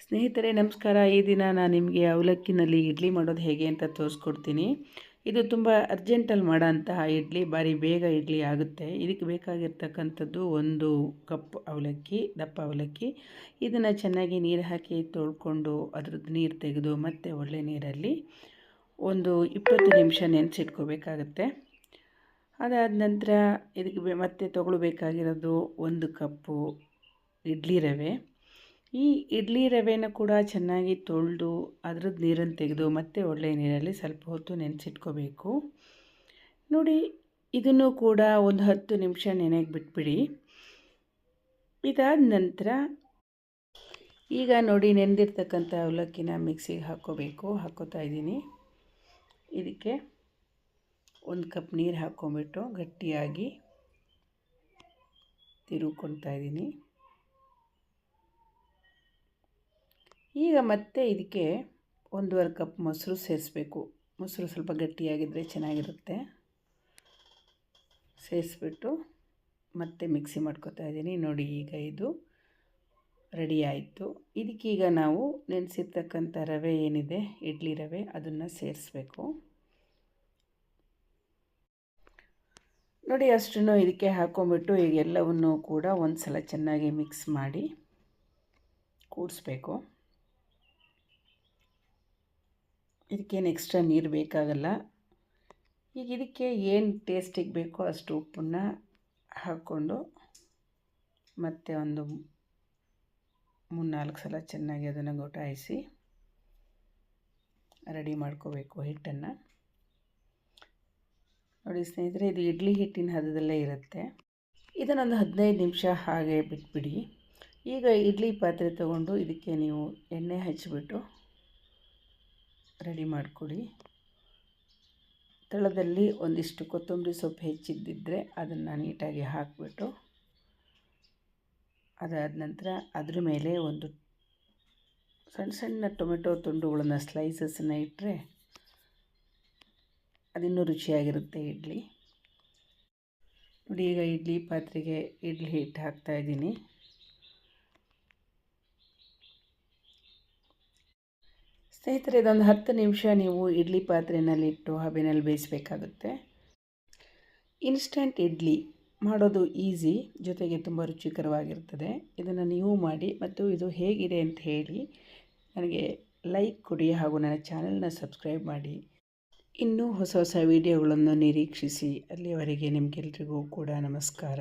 ಸ್ನೇಹಿತರೆ ನಮಸ್ಕಾರ. ಈ ದಿನ ನಾನು ನಿಮಗೆ ಅವಲಕ್ಕಿನಲ್ಲಿ ಇಡ್ಲಿ ಮಾಡೋದು ಹೇಗೆ ಅಂತ ತೋರಿಸ್ಕೊಡ್ತೀನಿ. ಇದು ತುಂಬ ಅರ್ಜೆಂಟಲ್ಲಿ ಮಾಡೋಂತಹ ಇಡ್ಲಿ, ಭಾರಿ ಬೇಗ ಇಡ್ಲಿ ಆಗುತ್ತೆ. ಇದಕ್ಕೆ ಬೇಕಾಗಿರ್ತಕ್ಕಂಥದ್ದು 1 ಕಪ್ ಅವಲಕ್ಕಿ, ದಪ್ಪ ಅವಲಕ್ಕಿ. ಇದನ್ನು ಚೆನ್ನಾಗಿ ನೀರು ಹಾಕಿ ತೊಳ್ಕೊಂಡು ಅದ್ರದ್ದು ನೀರು ತೆಗೆದು ಮತ್ತೆ ಒಳ್ಳೆ ನೀರಲ್ಲಿ ಒಂದು 20 ನಿಮಿಷ ನೆನೆಸಿಟ್ಕೋಬೇಕಾಗತ್ತೆ. ಅದಾದ ನಂತರ ಇದಕ್ಕೆ ಮತ್ತೆ ತೊಗೊಳ್ಬೇಕಾಗಿರೋದು 1 ಕಪ್ಪು ಇಡ್ಲಿ ರವೆ. ಈ ಇಡ್ಲಿ ರವೆನ ಕೂಡ ಚೆನ್ನಾಗಿ ತೊಳೆದು ಅದ್ರದ್ದು ನೀರನ್ನು ತೆಗೆದು ಮತ್ತೆ ಒಳ್ಳೆಯ ನೀರಲ್ಲಿ ಸ್ವಲ್ಪ ಹೊತ್ತು ನೆನೆಸಿಟ್ಕೋಬೇಕು. ನೋಡಿ, ಇದನ್ನು ಕೂಡ ಒಂದು 10 ನಿಮಿಷ ನೆನೆಗೆ ಬಿಟ್ಬಿಡಿ. ಇದಾದ ನಂತರ ಈಗ ನೋಡಿ, ನೆನೆದಿರ್ತಕ್ಕಂಥ ಅವಲಕ್ಕಿನ ಮಿಕ್ಸಿಗೆ ಹಾಕ್ಕೋತಾ ಇದ್ದೀನಿ. ಇದಕ್ಕೆ 1 ಕಪ್ ನೀರು ಹಾಕ್ಕೊಂಬಿಟ್ಟು ಗಟ್ಟಿಯಾಗಿ ತಿರುಗ್ಕೊಳ್ತಾ ಇದ್ದೀನಿ. ಈಗ ಮತ್ತೆ ಇದಕ್ಕೆ 1.5 ಕಪ್ ಮೊಸರು ಸೇರಿಸ್ಬೇಕು. ಮೊಸರು ಸ್ವಲ್ಪ ಗಟ್ಟಿಯಾಗಿದ್ದರೆ ಚೆನ್ನಾಗಿರುತ್ತೆ. ಸೇರಿಸ್ಬಿಟ್ಟು ಮತ್ತೆ ಮಿಕ್ಸಿ ಮಾಡ್ಕೊತಾ ಇದ್ದೀನಿ. ನೋಡಿ, ಈಗ ಇದು ರೆಡಿ ಆಯಿತು. ಇದಕ್ಕೀಗ ನಾವು ನೆನೆಸಿರ್ತಕ್ಕಂಥ ರವೆ ಏನಿದೆ, ಇಡ್ಲಿ ರವೆ, ಅದನ್ನು ಸೇರಿಸ್ಬೇಕು. ನೋಡಿ, ಅಷ್ಟನ್ನು ಇದಕ್ಕೆ ಹಾಕ್ಕೊಂಬಿಟ್ಟು ಈಗ ಎಲ್ಲವನ್ನೂ ಕೂಡ ಒಂದು ಸಲ ಚೆನ್ನಾಗಿ ಮಿಕ್ಸ್ ಮಾಡಿ ಕೂಡಿಸ್ಬೇಕು. ಇದಕ್ಕೇನು ಎಕ್ಸ್ಟ್ರಾ ನೀರು ಬೇಕಾಗಲ್ಲ. ಈಗ ಇದಕ್ಕೆ ಏನು ಟೇಸ್ಟಿಗೆ ಬೇಕೋ ಅಷ್ಟು ಉಪ್ಪನ್ನು ಹಾಕ್ಕೊಂಡು ಮತ್ತೆ ಒಂದು 3-4 ಸಲ ಚೆನ್ನಾಗಿ ಅದನ್ನು ಗೊಟಾಯಿಸಿ ರೆಡಿ ಮಾಡ್ಕೋಬೇಕು ಹಿಟ್ಟನ್ನು. ನೋಡಿ ಸ್ನೇಹಿತರೆ, ಇದು ಇಡ್ಲಿ ಹಿಟ್ಟಿನ ಹದದಲ್ಲೇ ಇರುತ್ತೆ. ಇದನ್ನೊಂದು 15 ನಿಮಿಷ ಹಾಗೆ ಬಿಟ್ಬಿಡಿ. ಈಗ ಇಡ್ಲಿ ಪಾತ್ರೆ ತೊಗೊಂಡು ಇದಕ್ಕೆ ನೀವು ಎಣ್ಣೆ ಹಚ್ಚಿಬಿಟ್ಟು ರೆಡಿ ಮಾಡಿಕೊಡಿ. ತಳದಲ್ಲಿ ಒಂದಿಷ್ಟು ಕೊತ್ತಂಬರಿ ಸೊಪ್ಪು ಹೆಚ್ಚಿದ್ದಿದ್ದರೆ ಅದನ್ನು ನೀಟಾಗಿ ಹಾಕಿಬಿಟ್ಟು, ಅದಾದ ನಂತರ ಅದ್ರ ಮೇಲೆ ಒಂದು ಸಣ್ಣ ಸಣ್ಣ ಟೊಮೆಟೊ ತುಂಡುಗಳನ್ನು ಸ್ಲೈಸಸ್ಸನ್ನು ಇಟ್ಟರೆ ಅದಿನ್ನೂ ರುಚಿಯಾಗಿರುತ್ತೆ ಇಡ್ಲಿ. ನೋಡಿ, ಈಗ ಇಡ್ಲಿ ಪಾತ್ರೆಗೆ ಇಡ್ಲಿ ಹಿಟ್ಟು ಹಾಕ್ತಾಯಿದ್ದೀನಿ. ಸ್ನೇಹಿತರೆ, ಇದೊಂದು 10 ನಿಮಿಷ ನೀವು ಇಡ್ಲಿ ಪಾತ್ರೆಯಲ್ಲಿಟ್ಟು ಹಬೆನಲ್ಲಿ ಬೇಯಿಸಬೇಕಾಗುತ್ತೆ. ಇನ್ಸ್ಟಂಟ್ ಇಡ್ಲಿ ಮಾಡೋದು ಈಸಿ, ಜೊತೆಗೆ ತುಂಬ ರುಚಿಕರವಾಗಿರ್ತದೆ. ಇದನ್ನು ನೀವು ಮಾಡಿ ಮತ್ತು ಇದು ಹೇಗಿದೆ ಅಂತ ಹೇಳಿ ನನಗೆ ಲೈಕ್ ಕೊಡಿ ಹಾಗೂ ನನ್ನ ಚಾನಲ್ನ ಸಬ್ಸ್ಕ್ರೈಬ್ ಮಾಡಿ. ಇನ್ನೂ ಹೊಸ ಹೊಸ ವೀಡಿಯೋಗಳನ್ನು ನಿರೀಕ್ಷಿಸಿ. ಅಲ್ಲಿಯವರೆಗೆ ನಿಮಗೆಲ್ರಿಗೂ ಕೂಡ ನಮಸ್ಕಾರ.